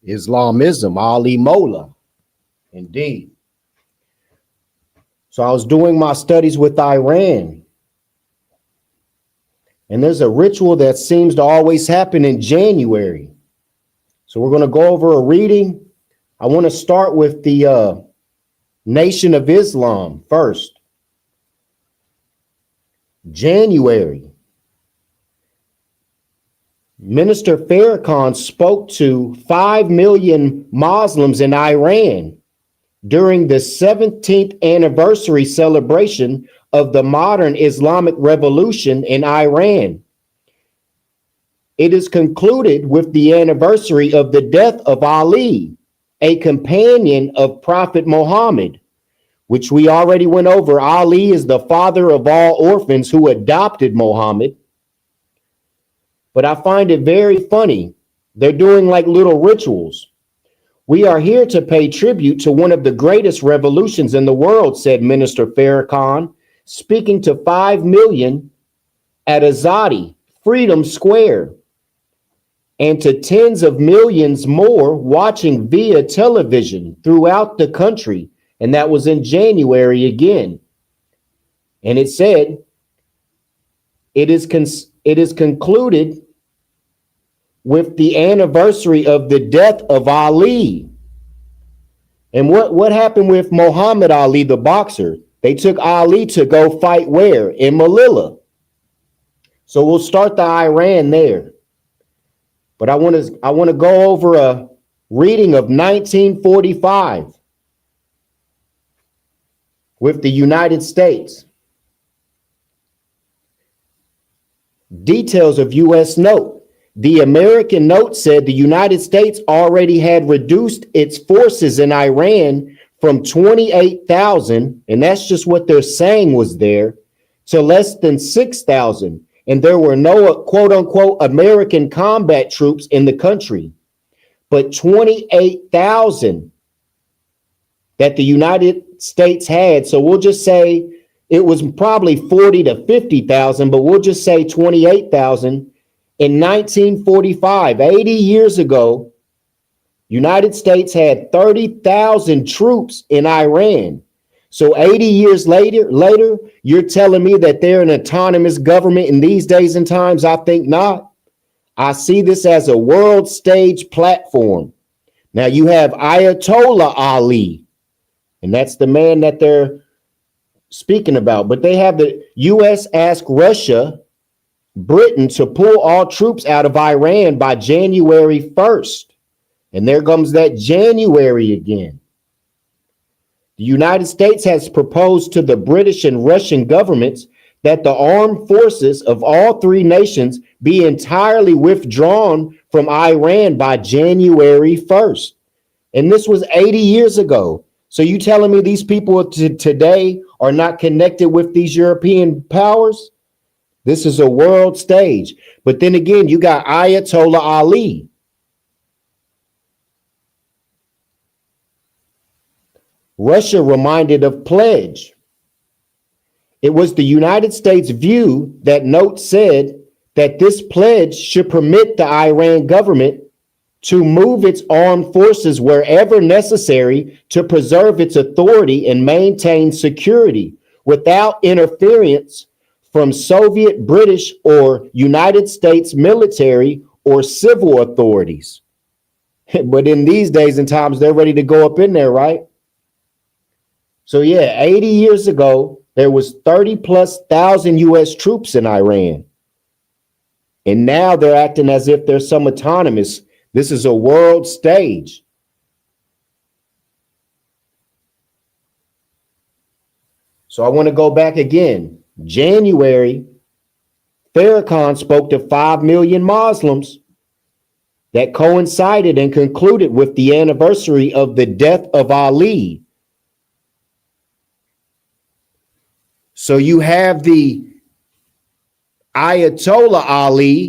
Islamism, Ali Mola, indeed. So I was doing my studies with Iran, and there's a ritual that seems to always happen in January. So we're going to go over a reading. I want to start with the Nation of Islam first. January. Minister Farrakhan spoke to 5 million Muslims in Iran during the 17th anniversary celebration of the modern Islamic revolution in Iran. It is concluded with the anniversary of the death of Ali, a companion of Prophet Muhammad, which we already went over. Ali is the father of all orphans who adopted Muhammad. But I find it very funny. They're doing like little rituals. We are here to pay tribute to one of the greatest revolutions in the world, said Minister Farrakhan, speaking to 5 million at Azadi, Freedom Square, and to tens of millions more watching via television throughout the country. And that was in January again. And it said, it is concluded with the anniversary of the death of Ali. And what happened with Muhammad Ali, the boxer? They took Ali to go fight where? In Melilla. So we'll start the Iran there. But I want to go over a reading of 1945 with the United States. Details of U.S. note. The American note said the United States already had reduced its forces in Iran from 28,000, and that's just what they're saying was there, to less than 6,000. And there were no quote unquote American combat troops in the country, but 28,000 that the United States had. So we'll just say it was probably 40 to 50,000, but we'll just say 28,000. In 1945, 80 years ago, United States had 30,000 troops in Iran. So 80 years later, you're telling me that they're an autonomous government in these days and times? I think not. I see this as a world stage platform. Now you have Ayatollah Ali, and that's the man that they're speaking about. But they have the U.S. asked Russia, Britain to pull all troops out of Iran by January 1st. And there comes that January again. The United States has proposed to the British and Russian governments that the armed forces of all three nations be entirely withdrawn from Iran by January 1st. And this was 80 years ago. So you telling me these people today are not connected with these European powers? This is a world stage. But then again, you got Ayatollah Ali. Russia reminded of pledge. It was the United States' view that note said that this pledge should permit the Iran government to move its armed forces wherever necessary to preserve its authority and maintain security without interference from Soviet, British, or United States military or civil authorities. But in these days and times, they're ready to go up in there, right? So yeah, 80 years ago, there was 30,000+ US troops in Iran. And now they're acting as if they're some autonomous. This is a world stage. So I want to go back again. January, Farrakhan spoke to 5 million Muslims. That coincided and concluded with the anniversary of the death of Ali. So you have the Ayatollah Ali